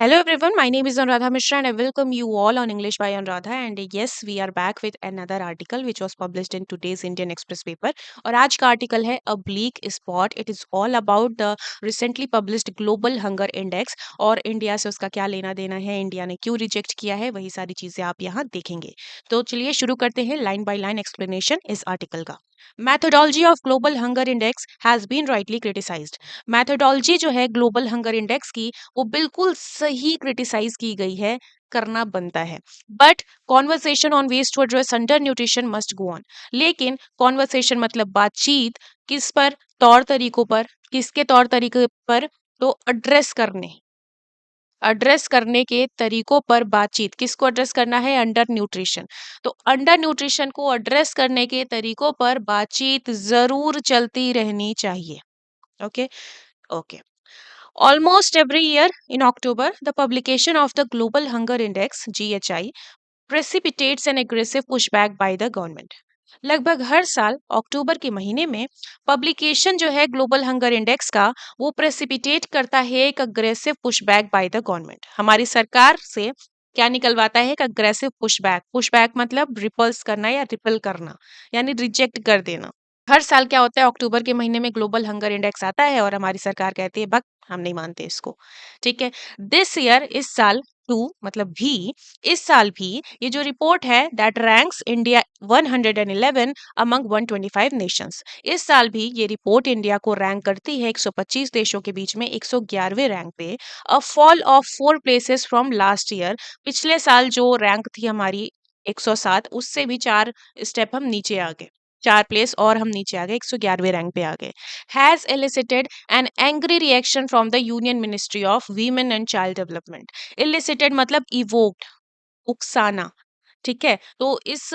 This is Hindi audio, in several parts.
Hello everyone, my name is Anuradha Mishra and I welcome you all on English by Anuradha. And yes, we are back with another article which was published in today's Indian Express paper. और आज का आर्टिकल है A Bleak Spot. It is all about the recently published Global Hunger Index और इंडिया से उसका क्या लेना देना है, इंडिया ने क्यों रिजेक्ट किया है, वही सारी चीजें आप यहाँ देखेंगे. तो चलिए शुरू करते हैं लाइन बाय लाइन एक्सप्लेनेशन इस आर्टिकल का. Methodology of Global Hunger Index has been rightly criticized. Methodology जो है ग्लोबल हंगर इंडेक्स की वो बिल्कुल सही क्रिटिसाइज की गई है, करना बनता है. But conversation on ways to address under nutrition must go on. लेकिन कॉन्वर्सेशन मतलब बातचीत किस पर, तौर तरीकों पर, किसके तौर तरीके पर, तो एड्रेस करने के तरीकों पर बातचीत. किसको एड्रेस करना है? Under nutrition. तो अंडर न्यूट्रिशन को एड्रेस करने के तरीकों पर बातचीत जरूर चलती रहनी चाहिए. Okay okay. Almost every year in October, the publication of the Global Hunger Index (GHI) precipitates an aggressive pushback by the government. लगभग हर साल अक्टूबर के महीने में पब्लिकेशन जो है ग्लोबल हंगर इंडेक्स का वो प्रेसिपिटेट करता है एक aggressive pushback by the government. हमारी सरकार से क्या निकलवाता है? एक अग्रेसिव पुशबैक. पुशबैक मतलब रिपल्स करना या रिपल करना, यानी रिजेक्ट कर देना. हर साल क्या होता है, अक्टूबर के महीने में ग्लोबल हंगर इंडेक्स आता है और हमारी सरकार कहती है भक्त हम नहीं मानते इसको. ठीक है. दिस ईयर, इस साल टू मतलब भी, इस साल भी ये जो रिपोर्ट है that ranks India 111 among 125 Nations. इस साल भी ये रिपोर्ट इंडिया को रैंक करती है 125 देशों के बीच में 111वें रैंक पे. A fall of 4 places from last year. पिछले साल जो रैंक थी हमारी 107, उससे भी 4 स्टेप हम नीचे आ गए. 4 प्लेस और हम नीचे आ गए, 111वें रैंक पे आ गए. Has elicited an angry reaction from the union ministry of women and child development. Elicited मतलब इवोक्ड, उकसाना. ठीक है. तो इस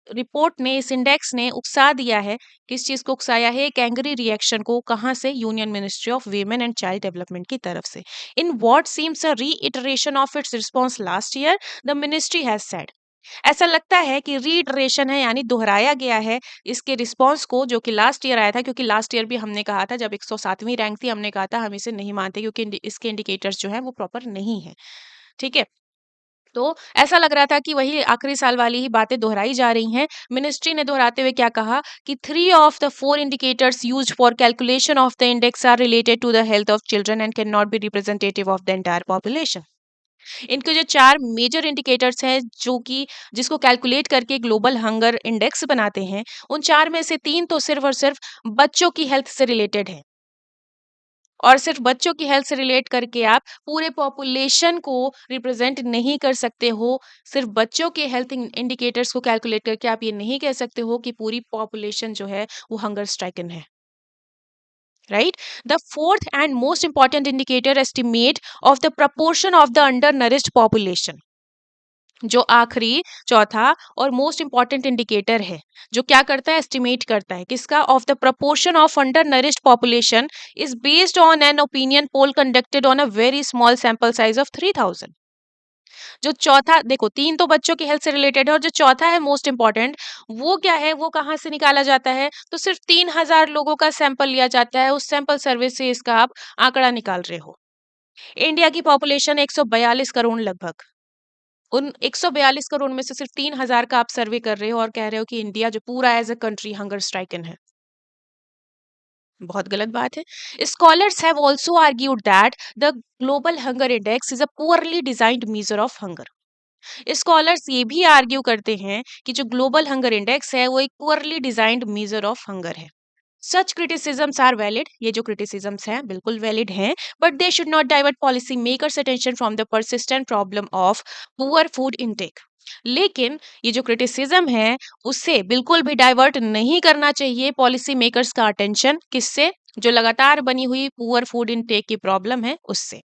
रिपोर्ट ने, इस इंडेक्स ने उकसा दिया है. किस चीज को उकसाया है? एक एंग्री रिएक्शन को. कहां से? Union ministry of women and child development की तरफ से. In what seems a reiteration of its response last year, the ministry has said. ऐसा लगता है कि रीइटरेशन है, यानी दोहराया गया है इसके रिस्पांस को, जो कि लास्ट ईयर आया था. क्योंकि लास्ट ईयर भी हमने कहा था, जब 107वीं रैंक थी, हमने कहा था हम इसे नहीं मानते क्योंकि इसके इंडिकेटर्स जो है वो प्रॉपर नहीं है. ठीक है. तो ऐसा लग रहा था कि वही आखिरी साल वाली ही बातें दोहराई जा रही हैं. मिनिस्ट्री ने दोहराते हुए क्या कहा कि 3 of the 4 indicators used for calculation of the index are related to the health of children and can not be representative of the entire population. इनके जो 4 मेजर इंडिकेटर्स हैं जो कि जिसको कैलकुलेट करके ग्लोबल हंगर इंडेक्स बनाते हैं, उन 4 में से 3 तो सिर्फ और सिर्फ बच्चों की हेल्थ से रिलेटेड है. और सिर्फ बच्चों की हेल्थ से रिलेट करके आप पूरे पॉपुलेशन को रिप्रेजेंट नहीं कर सकते हो. सिर्फ बच्चों के हेल्थ इंडिकेटर्स को कैलकुलेट करके आप ये नहीं कह सकते हो कि पूरी पॉपुलेशन जो है वो हंगर स्ट्राइकन है. Right? The fourth and most important indicator estimate of the proportion of the undernourished population. जो आखिरी, चौथा और मोस्ट इंपॉर्टेंट इंडिकेटर है, जो क्या करता है? एस्टिमेट करता है. किसका? Of the proportion of under nourished population is based on an opinion poll conducted on a very small sample size of 3000. जो चौथा, देखो 3 तो बच्चों की हेल्थ से रिलेटेड है, और जो चौथा है मोस्ट इंपॉर्टेंट, वो क्या है? वो कहाँ से निकाला जाता है? तो सिर्फ 3000 लोगों का सैंपल लिया जाता है. उस सैंपल सर्वे से इसका आप आंकड़ा निकाल रहे हो. इंडिया की पॉपुलेशन 142 करोड़ लगभग. उन 142 करोड़ में से सिर्फ 3000 का आप सर्वे कर रहे हो और कह रहे हो कि इंडिया जो पूरा as a country hunger stricken है. बहुत गलत बात है. Scholars have also argued that the global hunger index is a poorly designed measure of hunger. Scholars ये भी आर्ग्यू करते हैं कि जो ग्लोबल हंगर इंडेक्स है वो एक poorly designed measure of hunger है. सच क्रिटिसिजम्स आर वैलिड. ये जो क्रिटिसिजम्स हैं बिल्कुल वैलिड हैं, but they should not divert policy makers attention from the persistent problem of poor food intake. लेकिन ये जो क्रिटिसिज्म है उससे बिल्कुल भी डाइवर्ट नहीं करना चाहिए पॉलिसी मेकर्स का अटेंशन. किससे? जो लगातार बनी हुई पुअर फूड इनटेक की प्रॉब्लम है उससे.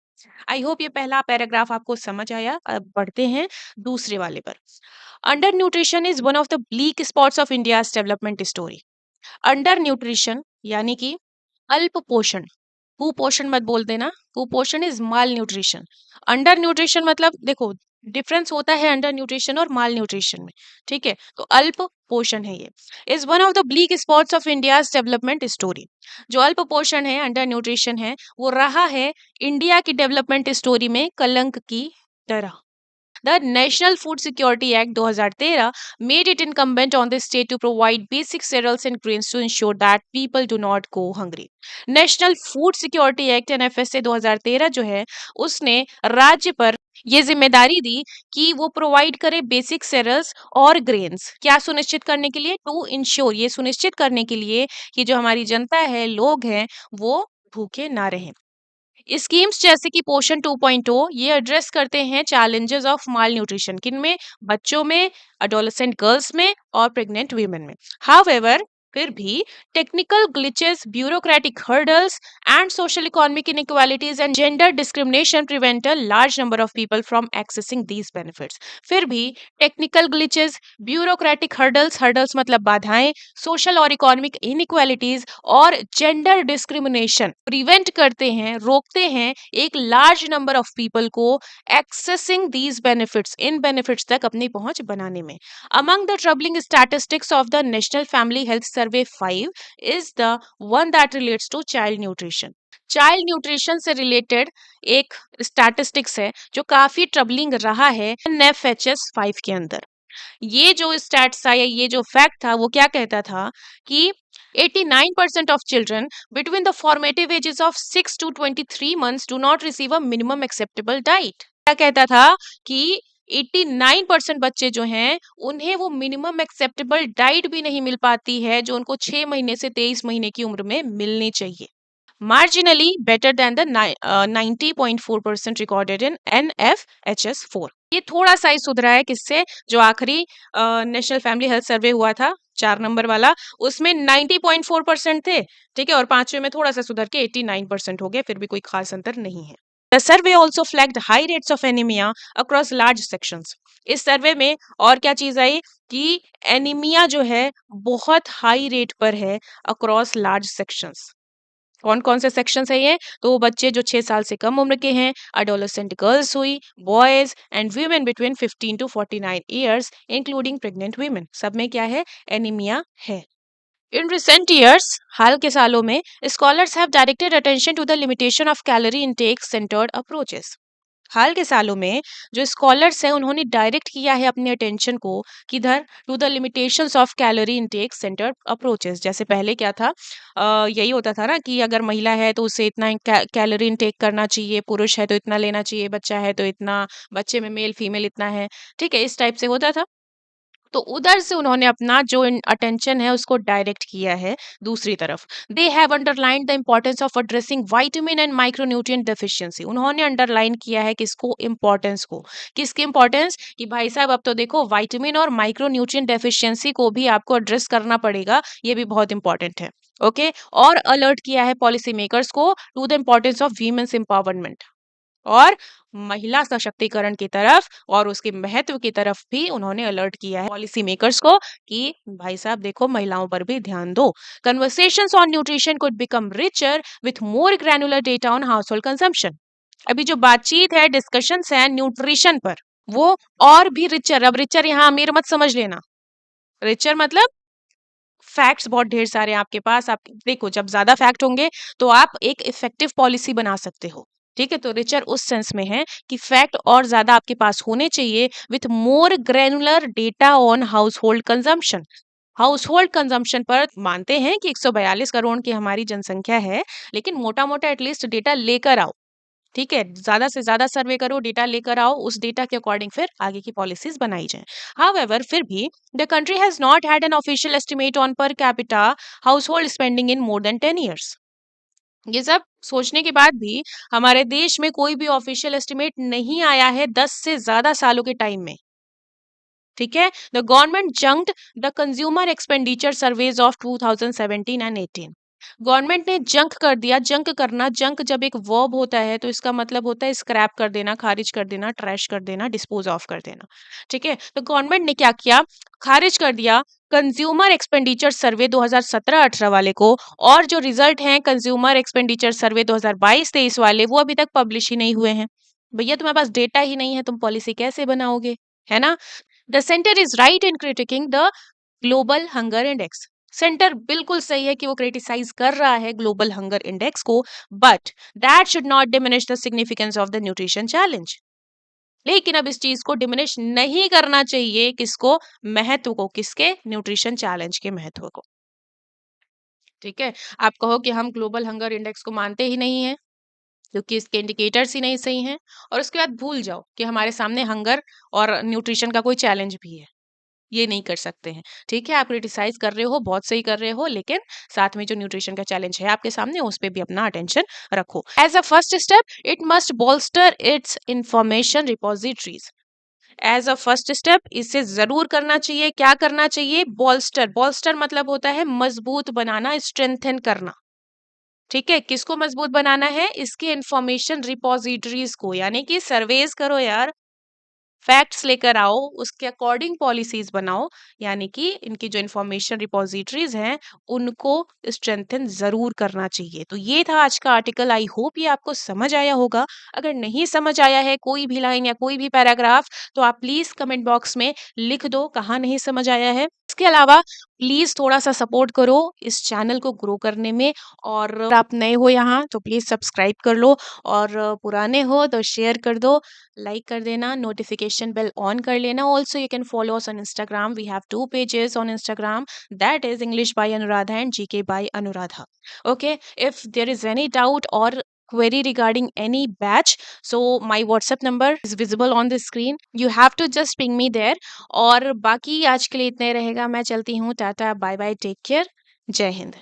आई होप ये पहला पैराग्राफ आपको समझ आया. अब बढ़ते हैं दूसरे वाले पर. Under nutrition is one of the bleak spots of India's development story. Under nutrition यानी कि अल्प पोषण. कुपोषण मत बोल देना. कुपोषण is mall nutrition. Under nutrition मतलब देखो, डिफरेंस होता है अंडर न्यूट्रिशन और माल न्यूट्रिशन में। ठीक है, तो अल्प पोषण है ये is one of the bleak spots of India's development story. जो अल्प पोषण है, अंडर न्यूट्रिशन है, वो रहा है इंडिया की डेवलपमेंट स्टोरी में कलंक की तरह। The National Food Security Act 2013 made it incumbent on the state to provide basic cereals and grains to ensure that people do not go hungry. National Food Security Act NFSA 2013 जो है उसने राज्य पर ये जिम्मेदारी दी कि वो प्रोवाइड करे बेसिक सेरल्स और ग्रेन्स। क्या सुनिश्चित करने के लिए? टू इंश्योर, ये सुनिश्चित करने के लिए कि जो हमारी जनता है, लोग हैं, वो भूखे ना रहें। स्कीम्स जैसे कि पोषण 2.0 ये एड्रेस करते हैं चैलेंजेस ऑफ माल न्यूट्रिशन, किन में? बच्चों में, अडोलेसेंट गर्ल्स में और प्रेग्नेंट वीमेन में। हाउएवर फिर भी technical glitches, bureaucratic hurdles and social economic inequalities and gender discrimination prevent a large number of people from accessing these benefits. फिर भी technical glitches, bureaucratic hurdles, hurdles मतलब बाधाएं, सोशल और इकोनॉमिक इनइक्वालिटीज और जेंडर डिस्क्रिमिनेशन प्रिवेंट करते हैं, रोकते हैं एक लार्ज नंबर ऑफ पीपल को accessing these benefits, in benefits तक अपनी पहुंच बनाने में। Among the troubling statistics of the National Family Health Survey 5 is the one that relates to child nutrition. Child nutrition से रिलेटेड एक स्टैटिस्टिक्स है जो काफी ट्रबलिंग रहा है एनएफएचएस 5 के अंदर। ये जो स्टैट्स था या ये जो फैक्ट था वो क्या कहता था कि 89% of children between the formative ages of 6 to 23 months do not receive a minimum acceptable diet। क्या कहता था कि 89% बच्चे जो हैं उन्हें वो मिनिमम एक्सेप्टेबल डाइट भी नहीं मिल पाती है जो उनको 6 महीने से 23 महीने की उम्र में मिलनी चाहिए। Marginally better than the 90.4% recorded in NFHS4। ये थोड़ा सा ही सुधरा है किससे? जो आखिरी नेशनल फैमिली हेल्थ सर्वे हुआ था 4 नंबर वाला, उसमें 90.4% थे। ठीक है, और पांचवे में थोड़ा सा सुधर के 89% हो गया, फिर भी कोई खास अंतर नहीं है। The survey also flagged high rates of anemia across large sections। इस सर्वे में और क्या चीज आई कि एनीमिया जो है बहुत हाई रेट पर है अक्रॉस लार्ज सेक्शंस। कौन कौन से सेक्शन है ये? तो वो बच्चे जो 6 साल से कम उम्र के हैं, अडोलेसेंट गर्ल्स हुई, boys and women between 15 to 49 years including pregnant women, सब में क्या है? एनीमिया है। इन रिसेंट ईयर्स, हाल के सालों में, scholars have directed attention to the limitation of calorie intake centred approaches. हाल के सालों में जो स्कॉलर्स हैं उन्होंने डायरेक्ट किया है अपने अटेंशन को किधर? To the limitations of calorie intake centred approaches. जैसे पहले क्या था, यही होता था ना कि अगर महिला है तो उसे इतना कैलोरी इनटेक करना चाहिए, पुरुष है तो इतना लेना चाहिए, बच्चा है तो इतना, बच्चे में मेल फीमेल इतना है। ठीक है, इस टाइप से होता था। तो उधर से उन्होंने अपना जो अटेंशन है उसको डायरेक्ट किया है दूसरी तरफ। They have underlined the importance of addressing vitamin and micronutrient deficiency. उन्होंने अंडरलाइन किया है किसको? इम्पोर्टेंस को। किसकी इम्पोर्टेंस? कि भाई साहब अब तो देखो विटामिन और माइक्रोन्यूट्रिएंट डेफिशिएंसी को भी आपको एड्रेस करना पड़ेगा, ये भी बहुत इंपॉर्टेंट है। ओके, और अलर्ट किया है पॉलिसी मेकर्स को to the importance of women's empowerment और महिला सशक्तिकरण की तरफ और उसके महत्व की तरफ भी उन्होंने अलर्ट किया है पॉलिसी मेकर्स को कि भाई साहब देखो महिलाओं पर भी ध्यान दो। Conversations on nutrition could become richer with more granular data on household consumption. अभी जो बातचीत है, डिस्कशंस है न्यूट्रिशन पर, वो और भी रिचर, अब रिचर यहाँ अमीर मत समझ लेना, रिचर मतलब फैक्ट्स बहुत ढेर सारे हैं आपके पास। आप देखो जब ज्यादा फैक्ट होंगे तो आप एक इफेक्टिव पॉलिसी बना सकते हो। ठीक है, तो रिचर उस सेंस में है कि फैक्ट और ज्यादा आपके पास होने चाहिए with more granular data on household consumption. House hold consumption पर मानते हैं कि 142 करोड़ की हमारी जनसंख्या है, लेकिन मोटा मोटा एटलीस्ट डेटा लेकर आओ। ठीक है, ज्यादा से ज्यादा सर्वे करो, डेटा लेकर आओ, उस डेटा के अकॉर्डिंग फिर आगे की पॉलिसीज बनाई जाए। हाउएवर फिर भी the country has not had an official estimate on per capita house hold spending in more than 10 years. ये सब सोचने के बाद भी हमारे देश में कोई भी ऑफिशियल एस्टिमेट नहीं आया है 10 से ज्यादा सालों के टाइम में। ठीक है, the government junked the consumer expenditure surveys of 2017 and 18। Government ने जंक कर दिया। जंक करना, जंक जब एक वर्ब होता है तो इसका मतलब होता है स्क्रैप कर देना, खारिज कर देना, ट्रैश कर देना, डिस्पोज ऑफ कर देना। ठीक है, तो गवर्नमेंट ने क्या किया? खारिज कर दिया कंज्यूमर एक्सपेंडिचर सर्वे 2017-18 वाले को, और जो रिजल्ट हैं कंज्यूमर एक्सपेंडिचर सर्वे 2022-23 वाले वो अभी तक पब्लिश ही नहीं हुए हैं। भैया तुम्हारे पास डेटा ही नहीं है, तुम पॉलिसी कैसे बनाओगे, है ना? The centre is right in critiquing the global hunger index. Centre बिल्कुल सही है कि वो क्रिटिसाइज कर रहा है ग्लोबल हंगर इंडेक्स को, but that should not diminish the significance of the nutrition challenge. लेकिन अब इस चीज को डिमिनिश नहीं करना चाहिए, किसको? महत्व को, किसके? न्यूट्रिशन चैलेंज के महत्व को। ठीक है, आप कहो कि हम ग्लोबल हंगर इंडेक्स को मानते ही नहीं है क्योंकि इसके इंडिकेटर्स ही नहीं सही हैं, और उसके बाद भूल जाओ कि हमारे सामने हंगर और न्यूट्रिशन का कोई चैलेंज भी है। ये नहीं कर सकते हैं। ठीक है, आप क्रिटिसाइज कर रहे हो, बहुत सही कर रहे हो, लेकिन साथ में जो न्यूट्रिशन का चैलेंज है आपके सामने, उस पे भी अपना अटेंशन रखो। As a first step it must bolster its information repositories. As a first step इसे जरूर करना चाहिए। क्या करना चाहिए? बोल्स्टर। बोल्स्टर मतलब होता है मजबूत बनाना, स्ट्रेंथन करना। ठीक है, किसको मजबूत बनाना है? इसके इंफॉर्मेशन रिपोजिटरीज को, यानी कि सर्वेज करो यार, फैक्ट्स लेकर आओ, उसके अकॉर्डिंग पॉलिसीज बनाओ, यानी कि इनकी जो इंफॉर्मेशन रिपोजिटरीज हैं उनको स्ट्रेंथन जरूर करना चाहिए। तो ये था आज का आर्टिकल। आई होप ये आपको समझ आया होगा। अगर नहीं समझ आया है कोई भी लाइन या कोई भी पैराग्राफ, तो आप प्लीज कमेंट बॉक्स में लिख दो कहाँ नहीं समझ आया है। इसके अलावा प्लीज थोड़ा सा सपोर्ट करो इस चैनल को ग्रो करने में, और अगर आप नए हो यहाँ तो प्लीज सब्सक्राइब कर लो, और पुराने हो तो शेयर कर दो, लाइक कर देना, नोटिफिकेशन बेल ऑन कर लेना। Also you can follow us on Instagram. We have 2 pages on Instagram, that is English by Anuradha and GK by Anuradha. Okay, if there is any doubt or query regarding any batch, so my WhatsApp number is visible on the screen. You have to just ping me there. और बाकी आज के लिए इतना ही रहेगा। मैं चलती हूँ, tata bye bye, take care, जय हिंद।